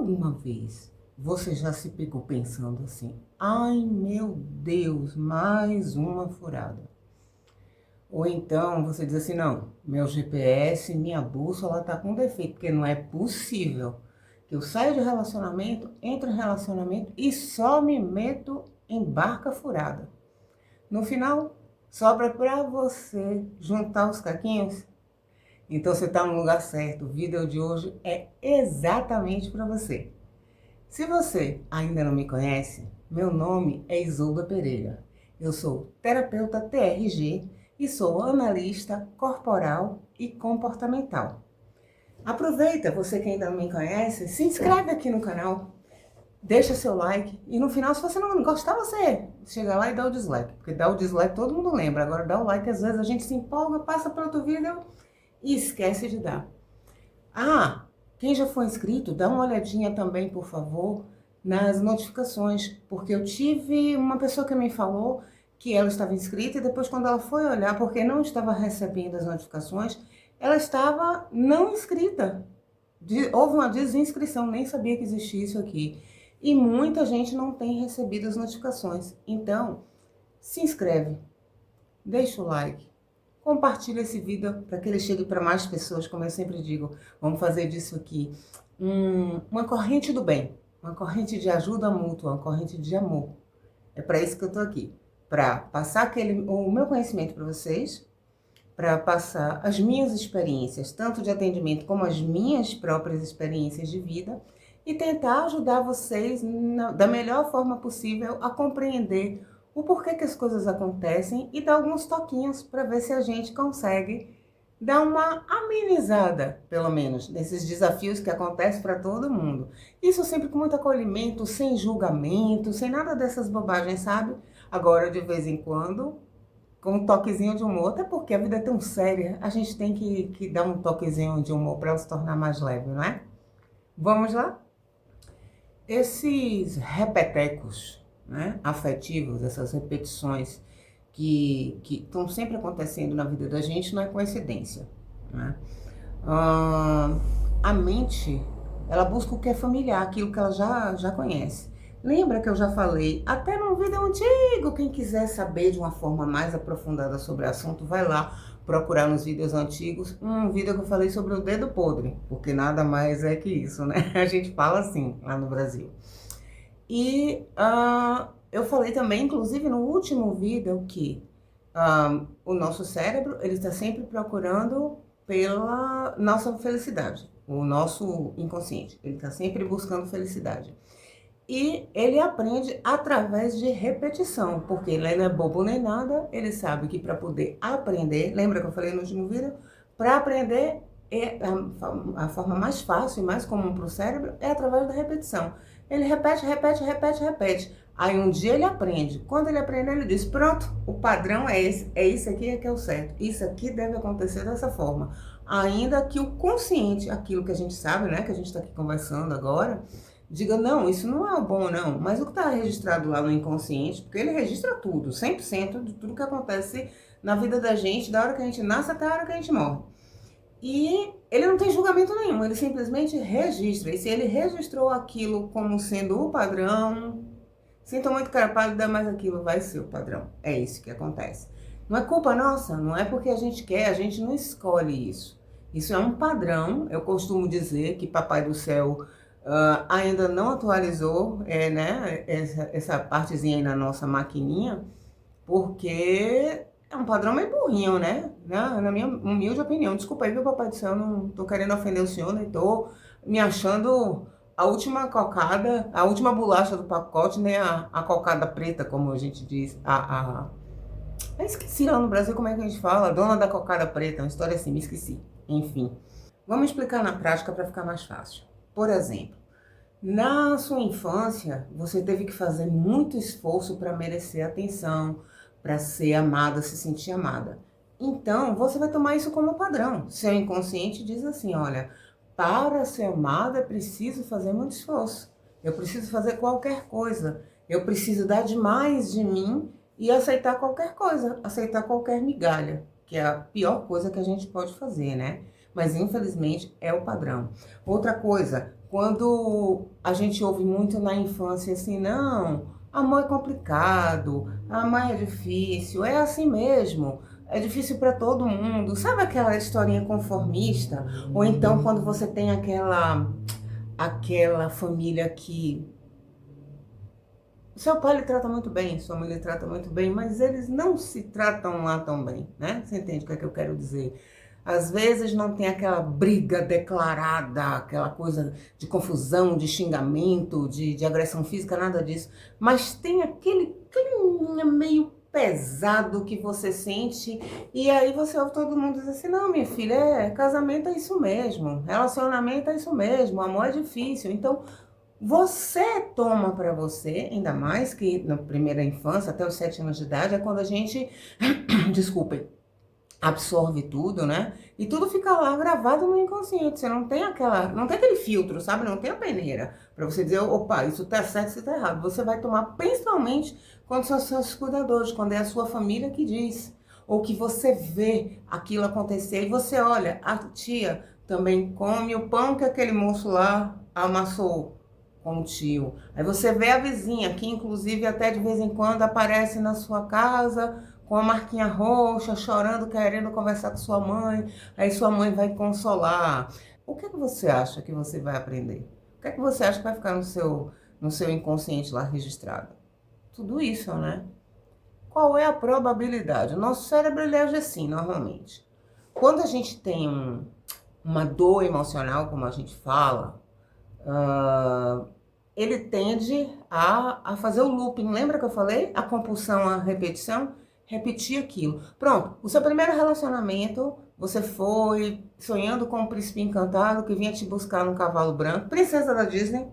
alguma vez você já se pegou pensando assim, ai meu Deus, mais uma furada? Ou então você diz assim, não, meu GPS, minha bússola tá com defeito, porque não é possível que eu saia de relacionamento, entro em relacionamento e só me meto em barca furada. No final, sobra para você juntar os caquinhos. Então você está no lugar certo. O vídeo de hoje é exatamente para você. Se você ainda não me conhece, meu nome é Isolda Pereira. Eu sou terapeuta TRG e sou analista corporal e comportamental. Aproveita, você que ainda não me conhece, se inscreve aqui no canal, deixa seu like e no final, se você não gostar, você chega lá e dá o dislike. Porque dá o dislike todo mundo lembra, agora dá o like, às vezes a gente se empolga, passa para outro vídeo e esquece de dar. Ah, quem já foi inscrito, dá uma olhadinha também, por favor, nas notificações, porque eu tive uma pessoa que me falou que ela estava inscrita e depois quando ela foi olhar, porque não estava recebendo as notificações, ela estava não inscrita. Houve uma desinscrição, nem sabia que existia isso aqui. E muita gente não tem recebido as notificações. Então, se inscreve, deixa o like. Compartilha esse vídeo para que ele chegue para mais pessoas, como eu sempre digo. Vamos fazer disso aqui uma corrente do bem, uma corrente de ajuda mútua, uma corrente de amor. É para isso que eu estou aqui, para passar o meu conhecimento para vocês, para passar as minhas experiências, tanto de atendimento como as minhas próprias experiências de vida, e tentar ajudar vocês da melhor forma possível a compreender o porquê que as coisas acontecem e dar alguns toquinhos para ver se a gente consegue dar uma amenizada, pelo menos, nesses desafios que acontecem para todo mundo. Isso sempre com muito acolhimento, sem julgamento, sem nada dessas bobagens, sabe? Agora, de vez em quando, com um toquezinho de humor, até porque a vida é tão séria, a gente tem que dar um toquezinho de humor para ela se tornar mais leve, não é? Vamos lá? Esses repetecos, né, afetivos, essas repetições que estão sempre acontecendo na vida da gente, não é coincidência, né? A mente, ela busca o que é familiar, aquilo que ela já conhece. Lembra que eu já falei, até num vídeo antigo, quem quiser saber de uma forma mais aprofundada sobre o assunto, vai lá procurar nos vídeos antigos um vídeo que eu falei sobre o dedo podre, porque nada mais é que isso, né? A gente fala assim lá no Brasil. E eu falei também, inclusive no último vídeo, que o nosso cérebro, ele está sempre procurando pela nossa felicidade. O nosso inconsciente, ele está sempre buscando felicidade. E ele aprende através de repetição, porque ele não é bobo nem nada, ele sabe que para poder aprender, lembra que eu falei no último vídeo? Para aprender, a forma mais fácil e mais comum para o cérebro é através da repetição. Ele repete, repete, repete, repete. Aí um dia ele aprende. Quando ele aprende, ele diz, pronto, o padrão é esse, é isso aqui que é o certo. Isso aqui deve acontecer dessa forma. Ainda que o consciente, aquilo que a gente sabe, né, que a gente está aqui conversando agora, diga, não, isso não é o bom, não. Mas o que está registrado lá no inconsciente, porque ele registra tudo, 100% de tudo que acontece na vida da gente, da hora que a gente nasce até a hora que a gente morre. E ele não tem julgamento nenhum, ele simplesmente registra. E se ele registrou aquilo como sendo o padrão, sinto muito, cara pálida, mas aquilo vai ser o padrão. É isso que acontece. Não é culpa nossa, não é porque a gente quer, a gente não escolhe isso. Isso é um padrão. Eu costumo dizer que Papai do Céu ainda não atualizou né, essa partezinha aí na nossa maquininha, porque é um padrão meio burrinho, né? Na minha humilde opinião. Desculpa aí, meu Papai do Céu, não tô querendo ofender o senhor, nem tô me achando a última cocada, a última bolacha do pacote, nem a cocada preta, como a gente diz. Eu esqueci lá no Brasil como é que a gente fala, dona da cocada preta, uma história assim, me esqueci. Enfim, vamos explicar na prática para ficar mais fácil. Por exemplo, na sua infância, você teve que fazer muito esforço para merecer atenção, para ser amada, se sentir amada. Então, você vai tomar isso como padrão. Seu inconsciente diz assim, olha, para ser amada é preciso fazer muito esforço. Eu preciso fazer qualquer coisa. Eu preciso dar demais de mim e aceitar qualquer coisa, aceitar qualquer migalha, que é a pior coisa que a gente pode fazer, né? Mas infelizmente é o padrão. Outra coisa, Quando a gente ouve muito na infância assim, não, amor é complicado, amar é difícil, é assim mesmo, é difícil para todo mundo. Sabe aquela historinha conformista? Ou então quando você tem aquela família que seu pai lhe trata muito bem, sua mãe lhe trata muito bem, mas eles não se tratam lá tão bem, né? Você entende o que é que eu quero dizer? Às vezes não tem aquela briga declarada, aquela coisa de confusão, de xingamento, de agressão física, nada disso. Mas tem aquele clima meio pesado que você sente e aí você ouve todo mundo dizer assim, não, minha filha, casamento é isso mesmo, relacionamento é isso mesmo, amor é difícil. Então, você toma para você, ainda mais que na primeira infância, até os 7 anos de idade, é quando a gente, desculpem, absorve tudo, né? E tudo fica lá gravado no inconsciente. Você não tem não tem aquele filtro, sabe? Não tem a peneira para você dizer, opa, isso tá certo, isso tá errado. Você vai tomar principalmente quando são seus cuidadores, quando é a sua família que diz, ou que você vê aquilo acontecer e você olha, a tia também come o pão que aquele moço lá amassou com o tio. Aí você vê a vizinha, que inclusive até de vez em quando aparece na sua casa com a marquinha roxa, chorando, querendo conversar com sua mãe. Aí sua mãe vai consolar. O que é que você acha que você vai aprender? O que é que você acha que vai ficar no seu inconsciente lá registrado? Tudo isso, né? Qual é a probabilidade? O nosso cérebro ele age assim, normalmente. Quando a gente tem uma dor emocional, como a gente fala, ele tende a fazer o looping. Lembra que eu falei? A compulsão, a repetição? Repetir aquilo. Pronto, o seu primeiro relacionamento, você foi sonhando com um príncipe encantado que vinha te buscar num cavalo branco, princesa da Disney.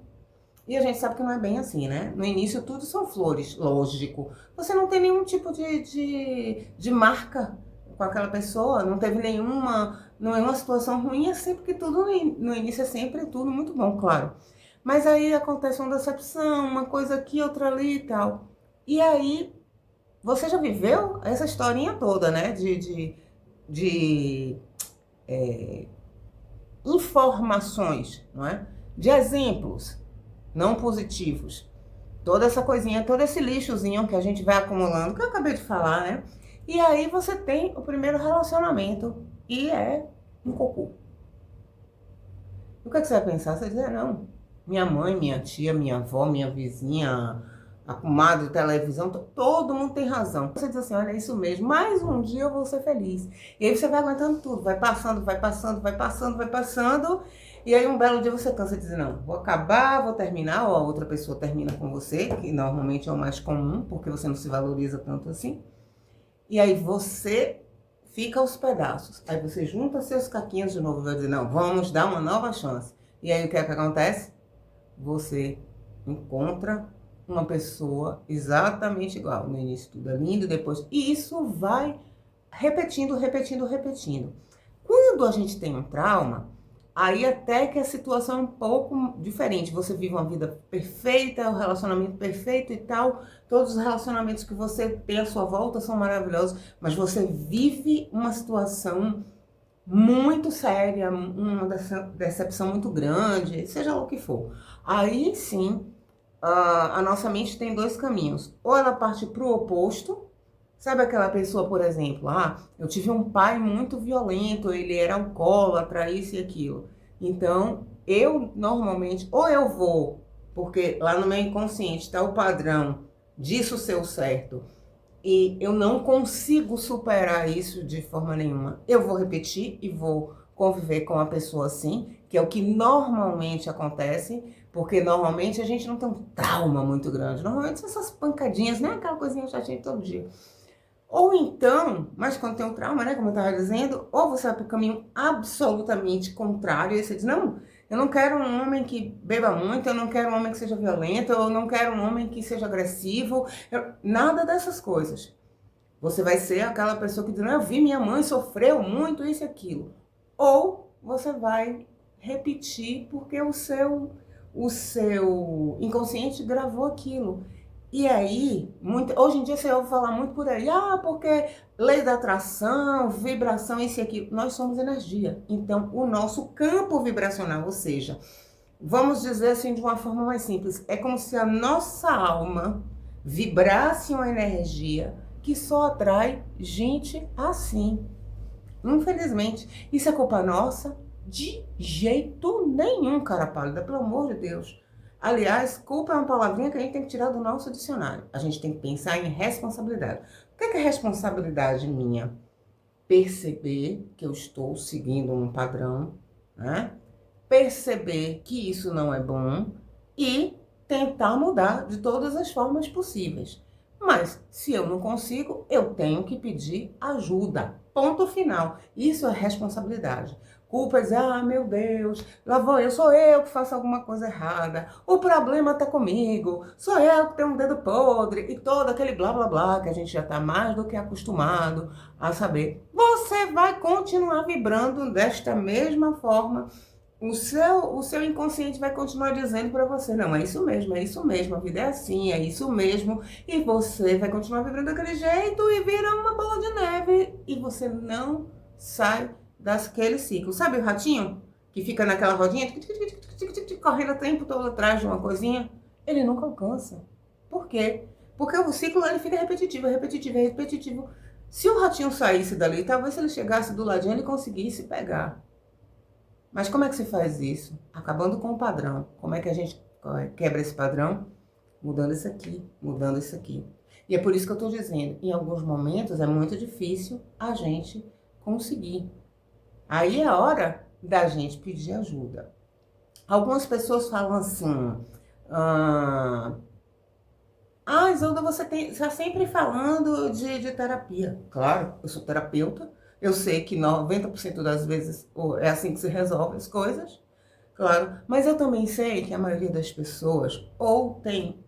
E a gente sabe que não é bem assim, né? No início tudo são flores, lógico. Você não tem nenhum tipo de marca com aquela pessoa, não teve nenhuma situação ruim, é sempre que tudo no início é sempre tudo muito bom, claro. Mas aí acontece uma decepção, uma coisa aqui, outra ali e tal. E aí, você já viveu essa historinha toda, né? De informações, não é? De exemplos não positivos. Toda essa coisinha, todo esse lixozinho que a gente vai acumulando, que eu acabei de falar, né? E aí você tem o primeiro relacionamento e é um cocô. O que é que você vai pensar? Você vai dizer, não, minha mãe, minha tia, minha avó, minha vizinha, a comadre, televisão, todo mundo tem razão. Você diz assim, olha, é isso mesmo, mais um dia eu vou ser feliz. E aí você vai aguentando tudo, vai passando, vai passando, vai passando, vai passando. E aí um belo dia você cansa de dizer, não, vou acabar, vou terminar, ou a outra pessoa termina com você, que normalmente é o mais comum, porque você não se valoriza tanto assim. E aí você fica aos pedaços. Aí você junta seus caquinhos de novo e vai dizer, não, vamos dar uma nova chance. E aí o que é que acontece? Você encontra uma pessoa exatamente igual. No início tudo é lindo, depois... E isso vai repetindo, repetindo, repetindo. Quando a gente tem um trauma, aí até que a situação é um pouco diferente. Você vive uma vida perfeita, um relacionamento perfeito e tal. Todos os relacionamentos que você tem à sua volta são maravilhosos, mas você vive uma situação muito séria, uma decepção muito grande, seja lá o que for. Aí sim, a nossa mente tem dois caminhos. Ou ela parte para o oposto. Sabe aquela pessoa, por exemplo, eu tive um pai muito violento, ele era alcoólatra, isso e aquilo. Então, eu normalmente, ou eu vou, porque lá no meu inconsciente está o padrão disso ser o certo, e eu não consigo superar isso de forma nenhuma. Eu vou repetir e vou conviver com a pessoa assim, que é o que normalmente acontece, porque normalmente a gente não tem um trauma muito grande. Normalmente são essas pancadinhas, né? Aquela coisinha chatinha todo dia. Ou então, mas quando tem um trauma, né, como eu estava dizendo, ou você vai para o caminho absolutamente contrário, e você diz, não, eu não quero um homem que beba muito, eu não quero um homem que seja violento, eu não quero um homem que seja agressivo, nada dessas coisas. Você vai ser aquela pessoa que diz, não, eu vi minha mãe sofreu muito, isso e aquilo. Ou você vai repetir porque o seu inconsciente gravou aquilo. E aí, hoje em dia você ouve falar muito por aí, porque lei da atração, vibração, isso e aquilo. Nós somos energia. Então, o nosso campo vibracional, ou seja, Vamos dizer assim de uma forma mais simples, é como se a nossa alma vibrasse uma energia que só atrai gente assim. Infelizmente, isso é culpa nossa? De jeito nenhum, cara pálida, pelo amor de Deus. Aliás, culpa é uma palavrinha que a gente tem que tirar do nosso dicionário. A gente tem que pensar em responsabilidade. O que é responsabilidade minha? Perceber que eu estou seguindo um padrão, né? Perceber que isso não é bom e tentar mudar de todas as formas possíveis. Mas se eu não consigo, eu tenho que pedir ajuda. Ponto final. Isso é responsabilidade. Culpa é dizer, ah, meu Deus, lá vou eu, sou eu que faço alguma coisa errada. O problema está comigo. Sou eu que tenho um dedo podre. E todo aquele blá blá blá que a gente já está mais do que acostumado a saber. Você vai continuar vibrando desta mesma forma. O seu inconsciente vai continuar dizendo para você, não, é isso mesmo, a vida é assim, é isso mesmo, e você vai continuar vivendo daquele jeito e vira uma bola de neve, e você não sai daquele ciclo. Sabe o ratinho que fica naquela rodinha, correndo o tempo todo atrás de uma coisinha? Ele nunca alcança. Por quê? Porque o ciclo ele fica repetitivo, repetitivo, repetitivo. Se o ratinho saísse dali, talvez se ele chegasse do ladinho, ele conseguisse pegar. Mas como é que se faz isso? Acabando com o padrão. Como é que a gente quebra esse padrão? Mudando isso aqui, mudando isso aqui. E é por isso que eu estou dizendo, em alguns momentos é muito difícil a gente conseguir. Aí é a hora da gente pedir ajuda. Algumas pessoas falam assim, Isolda, você está sempre falando de terapia. Claro, eu sou terapeuta. Eu sei que 90% das vezes é assim que se resolve as coisas, claro. Mas eu também sei que a maioria das pessoas ou tem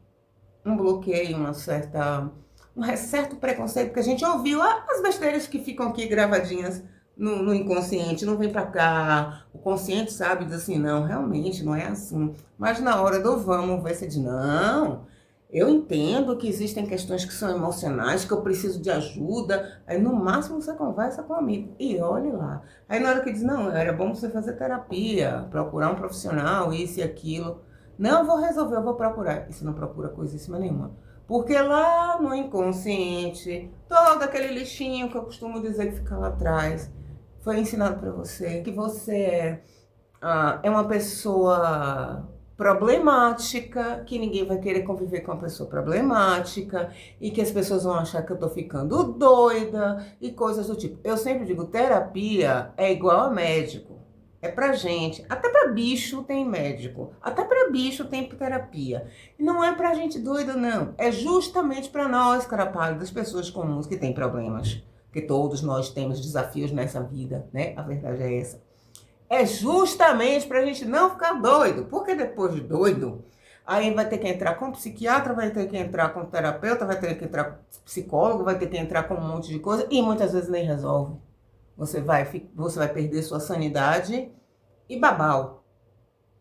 um bloqueio, um certo preconceito, porque a gente ouviu as besteiras que ficam aqui gravadinhas no inconsciente, não vem pra cá. O consciente sabe, diz assim, não, realmente não é assim. Mas na hora do vamos ver, você diz, não... Eu entendo que existem questões que são emocionais, que eu preciso de ajuda. Aí no máximo você conversa com um amigo e olhe lá. Aí na hora que diz, não, era bom você fazer terapia, procurar um profissional, isso e aquilo. Não, eu vou resolver, eu vou procurar. E você não procura coisíssima nenhuma. Porque lá no inconsciente, todo aquele lixinho que eu costumo dizer que fica lá atrás, foi ensinado para você que você é uma pessoa problemática, que ninguém vai querer conviver com uma pessoa problemática e que as pessoas vão achar que eu tô ficando doida e coisas do tipo. Eu sempre digo, terapia é igual a médico. É pra gente, até pra bicho tem médico, até pra bicho tem terapia. E não é pra gente doida não, é justamente pra nós, cara pálida, das pessoas comuns que têm problemas. Porque todos nós temos desafios nessa vida, né? A verdade é essa. É justamente para a gente não ficar doido, porque depois de doido, aí vai ter que entrar com psiquiatra, vai ter que entrar com terapeuta, vai ter que entrar com psicólogo, vai ter que entrar com um monte de coisa e muitas vezes nem resolve. Você vai perder sua sanidade e babau.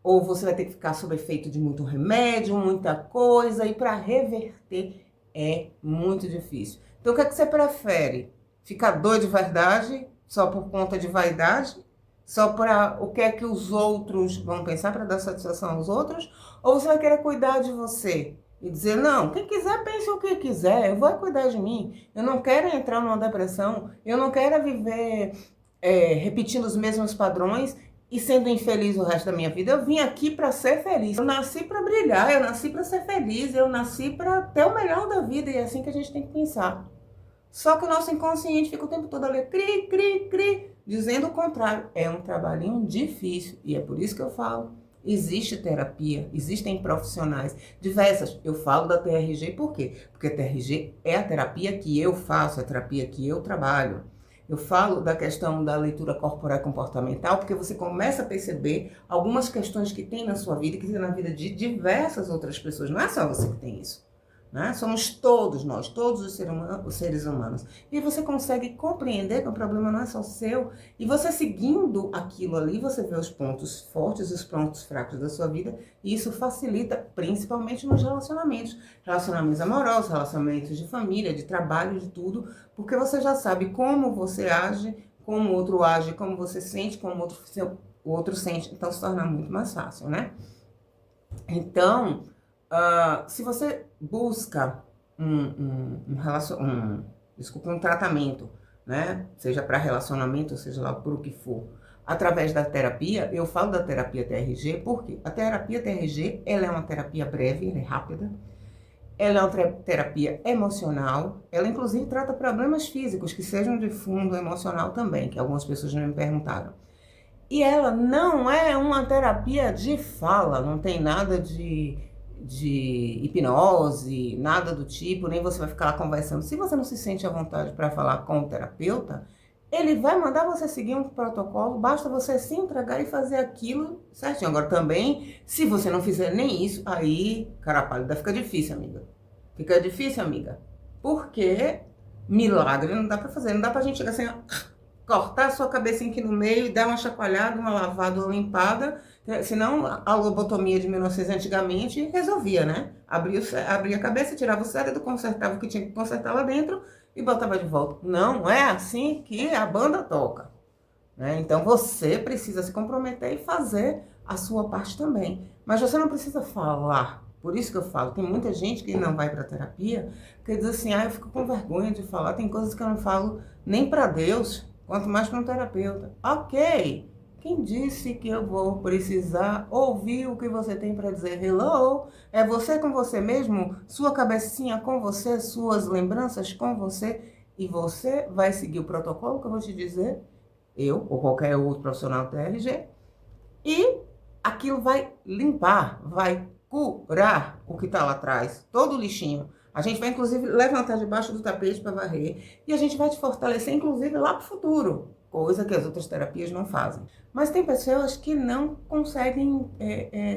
Ou você vai ter que ficar sob efeito de muito remédio, muita coisa, e para reverter é muito difícil. Então o que é que você prefere? Ficar doido de verdade, só por conta de vaidade? Só para o que é que os outros vão pensar para dar satisfação aos outros? Ou você vai querer cuidar de você e dizer, não, quem quiser pense o que quiser, eu vou cuidar de mim. Eu não quero entrar numa depressão, eu não quero viver repetindo os mesmos padrões e sendo infeliz o resto da minha vida. Eu vim aqui para ser feliz. Eu nasci para brilhar, eu nasci para ser feliz, eu nasci para ter o melhor da vida e é assim que a gente tem que pensar. Só que o nosso inconsciente fica o tempo todo ali, cri, cri, cri, dizendo o contrário. É um trabalhinho difícil e é por isso que eu falo. Existe terapia, existem profissionais diversas. Eu falo da TRG por quê? Porque a TRG é a terapia que eu faço, a terapia que eu trabalho. Eu falo da questão da leitura corporal e comportamental porque você começa a perceber algumas questões que tem na sua vida e que tem na vida de diversas outras pessoas. Não é só você que tem isso. Né? Somos todos nós, todos os seres humanos. E você consegue compreender que o problema não é só seu. E você seguindo aquilo ali, você vê os pontos fortes e os pontos fracos da sua vida. E isso facilita, principalmente nos relacionamentos. Relacionamentos amorosos, relacionamentos de família, de trabalho, de tudo. Porque você já sabe como você age, como o outro age, como você sente, como o outro sente. Então se torna muito mais fácil, né? Então, se você busca um tratamento, né? Seja para relacionamento, seja lá por o que for, através da terapia, eu falo da terapia TRG, porque a terapia TRG, ela é uma terapia breve, ela é rápida, ela é uma terapia emocional, ela inclusive trata problemas físicos que sejam de fundo emocional também, que algumas pessoas já me perguntaram. E ela não é uma terapia de fala, não tem nada de hipnose, nada do tipo, nem você vai ficar lá conversando. Se você não se sente à vontade para falar com o terapeuta, ele vai mandar você seguir um protocolo, basta você se entregar e fazer aquilo certinho. Agora também, se você não fizer nem isso, aí, cara pálida, fica difícil, amiga. Fica difícil, amiga. Porque milagre não dá para fazer, não dá pra gente chegar assim, ó, cortar a sua cabecinha aqui no meio e dar uma chacoalhada, uma lavada, uma limpada, senão a lobotomia de 1900 antigamente resolvia, né? Abria a cabeça, tirava o cérebro, consertava o que tinha que consertar lá dentro e botava de volta. Não é assim que a banda toca, né? Então você precisa se comprometer e fazer a sua parte também. Mas você não precisa falar. Por isso que eu falo, tem muita gente que não vai para terapia, que diz assim, eu fico com vergonha de falar, tem coisas que eu não falo nem para Deus, quanto mais para um terapeuta. Ok, quem disse que eu vou precisar ouvir o que você tem para dizer? Hello? É você com você mesmo? Sua cabecinha com você? Suas lembranças com você? E você vai seguir o protocolo que eu vou te dizer? Eu ou qualquer outro profissional TRG, e aquilo vai limpar, vai curar o que está lá atrás, todo o lixinho. A gente vai, inclusive, levantar debaixo do tapete para varrer e a gente vai te fortalecer, inclusive, lá para o futuro, coisa que as outras terapias não fazem. Mas tem pessoas que não conseguem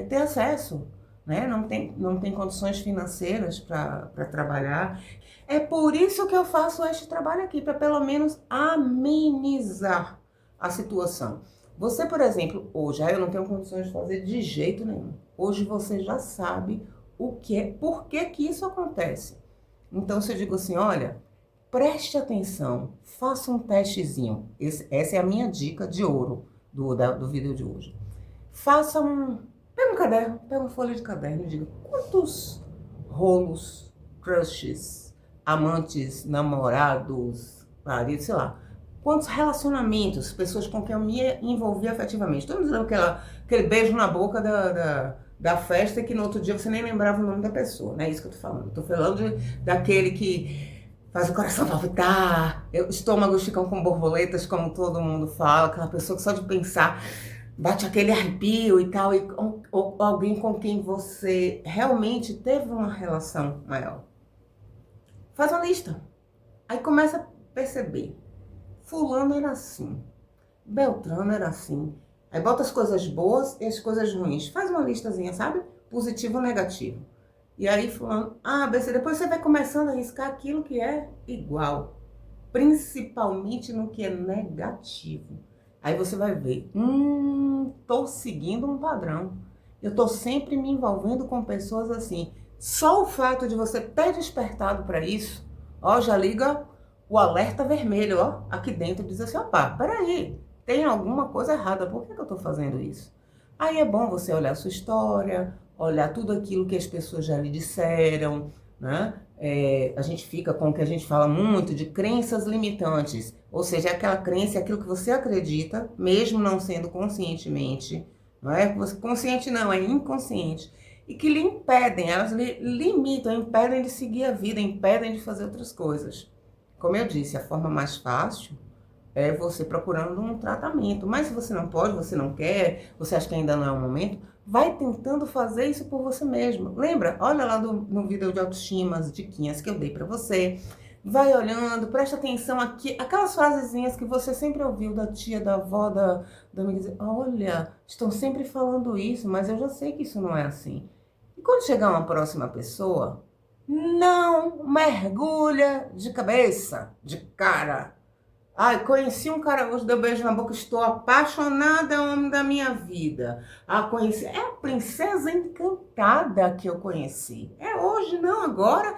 ter acesso, né? Não tem condições financeiras para trabalhar. É por isso que eu faço este trabalho aqui, para pelo menos amenizar a situação. Você, por exemplo, hoje, eu não tenho condições de fazer de jeito nenhum. Hoje você já sabe o que é, por que que isso acontece. Então, se eu digo assim, olha, preste atenção, faça um testezinho. Essa é a minha dica de ouro do vídeo de hoje. Pega um caderno, pega uma folha de caderno e diga quantos rolos, crushes, amantes, namorados, maridos, sei lá, quantos relacionamentos, pessoas com quem eu me envolvi afetivamente. Estou dizendo aquele beijo na boca da festa que no outro dia você nem lembrava o nome da pessoa, não é isso que eu tô falando. Estou falando daquele que faz o coração palpitar, os estômagos ficam com borboletas, como todo mundo fala, aquela pessoa que só de pensar bate aquele arrepio e tal, ou alguém com quem você realmente teve uma relação maior. Faz uma lista. Aí começa a perceber. Fulano era assim, Beltrano era assim. Aí bota as coisas boas e as coisas ruins. Faz uma listazinha, sabe? Positivo ou negativo. E aí fulano, BC, depois você vai começando a riscar aquilo que é igual. Principalmente no que é negativo. Aí você vai ver, tô seguindo um padrão. Eu tô sempre me envolvendo com pessoas assim. Só o fato de você ter despertado para isso, já liga o alerta vermelho, aqui dentro, diz assim, peraí, tem alguma coisa errada, por que eu tô fazendo isso? Aí é bom você olhar a sua história, olhar tudo aquilo que as pessoas já lhe disseram, né? A gente fica com o que a gente fala muito de crenças limitantes, ou seja, aquela crença, aquilo que você acredita, mesmo não sendo conscientemente, não é consciente não, é inconsciente, e que lhe impedem, elas lhe limitam, impedem de seguir a vida, impedem de fazer outras coisas. Como eu disse, a forma mais fácil é você procurando um tratamento, mas se você não pode, você não quer, você acha que ainda não é o momento, vai tentando fazer isso por você mesmo. Lembra? Olha lá no vídeo de autoestima, as diquinhas que eu dei pra você. Vai olhando, presta atenção aqui, aquelas frasezinhas que você sempre ouviu da tia, da avó, da amiga. Olha, estão sempre falando isso, mas eu já sei que isso não é assim. E quando chegar uma próxima pessoa, não mergulha de cabeça, de cara. Conheci um cara hoje, deu beijo na boca, estou apaixonada, é o homem da minha vida. Conheci, é a princesa encantada que eu conheci. É hoje, não agora.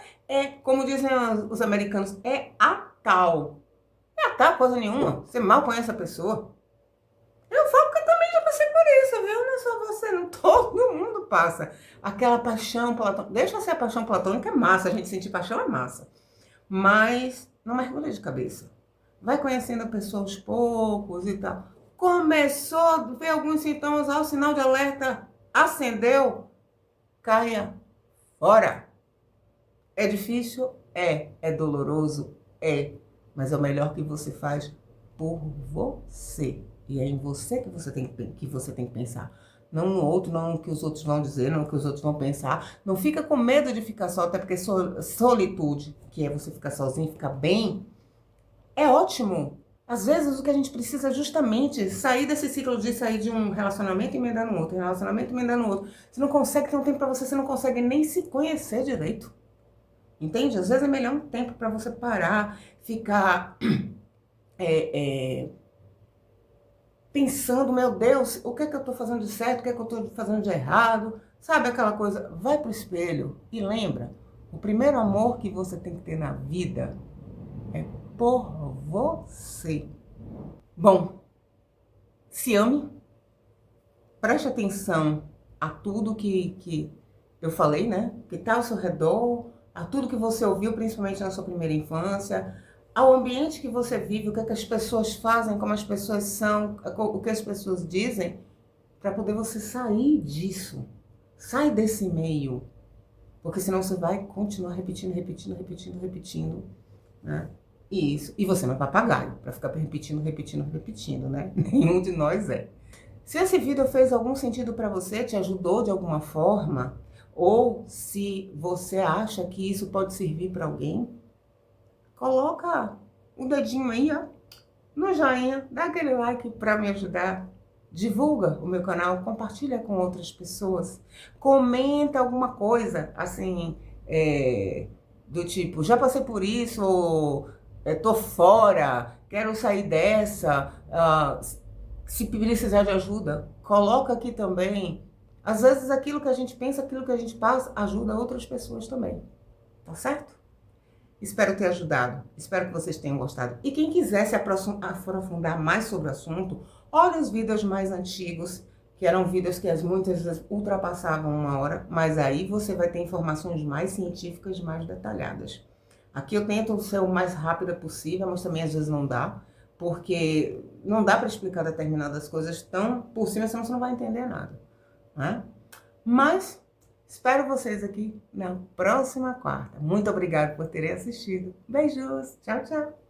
Como dizem os americanos, é a tal. É a tal coisa nenhuma, você mal conhece a pessoa. Eu falo porque eu também já passei por isso, viu? Não é só você, não. Todo mundo passa. Aquela paixão platônica. Deixa ser a paixão platônica, é massa. A gente sentir paixão é massa. Mas não mergulha de cabeça. Vai conhecendo a pessoa aos poucos e tal. Começou a ver alguns sintomas, o sinal de alerta acendeu, caia fora. É difícil? É. É doloroso? É. Mas é o melhor que você faz por você. E é em você que você tem que pensar. Não no outro, não no que os outros vão dizer, não no que os outros vão pensar. Não fica com medo de ficar só, até porque solitude, que é você ficar sozinho, ficar bem, é ótimo. Às vezes o que a gente precisa é justamente sair desse ciclo de sair de um relacionamento e emendar no outro, relacionamento e emendar no outro. Você não consegue ter um tempo para você, você não consegue nem se conhecer direito. Entende? Às vezes é melhor um tempo para você parar, ficar pensando, meu Deus, o que é que eu estou fazendo de certo, o que é que eu estou fazendo de errado. Sabe aquela coisa? Vai pro espelho e lembra, o primeiro amor que você tem que ter na vida é por você. Bom, se ame, preste atenção a tudo que eu falei, né? Que está ao seu redor, a tudo que você ouviu, principalmente na sua primeira infância, ao ambiente que você vive, o que é que as pessoas fazem, como as pessoas são, o que as pessoas dizem, para poder você sair disso. Sai desse meio. Porque senão você vai continuar repetindo, repetindo, repetindo, repetindo, né? Isso. E você não é papagaio para ficar repetindo, repetindo, repetindo, né? Nenhum de nós é. Se esse vídeo fez algum sentido para você, te ajudou de alguma forma, ou se você acha que isso pode servir para alguém, coloca o dedinho aí, ó, no joinha, dá aquele like para me ajudar. Divulga o meu canal, compartilha com outras pessoas, comenta alguma coisa, assim, do tipo, já passei por isso, ou tô fora, quero sair dessa, se precisar de ajuda, coloca aqui também. Às vezes aquilo que a gente pensa, aquilo que a gente passa, ajuda outras pessoas também, tá certo? Espero ter ajudado, espero que vocês tenham gostado. E quem quiser se aprofundar mais sobre o assunto, olhe os vídeos mais antigos, que eram vídeos que muitas vezes ultrapassavam 1 hora, mas aí você vai ter informações mais científicas, mais detalhadas. Aqui eu tento ser o mais rápida possível, mas também às vezes não dá, porque não dá para explicar determinadas coisas tão por cima, senão você não vai entender nada, né? Mas espero vocês aqui na próxima quarta. Muito obrigada por terem assistido. Beijos. Tchau, tchau.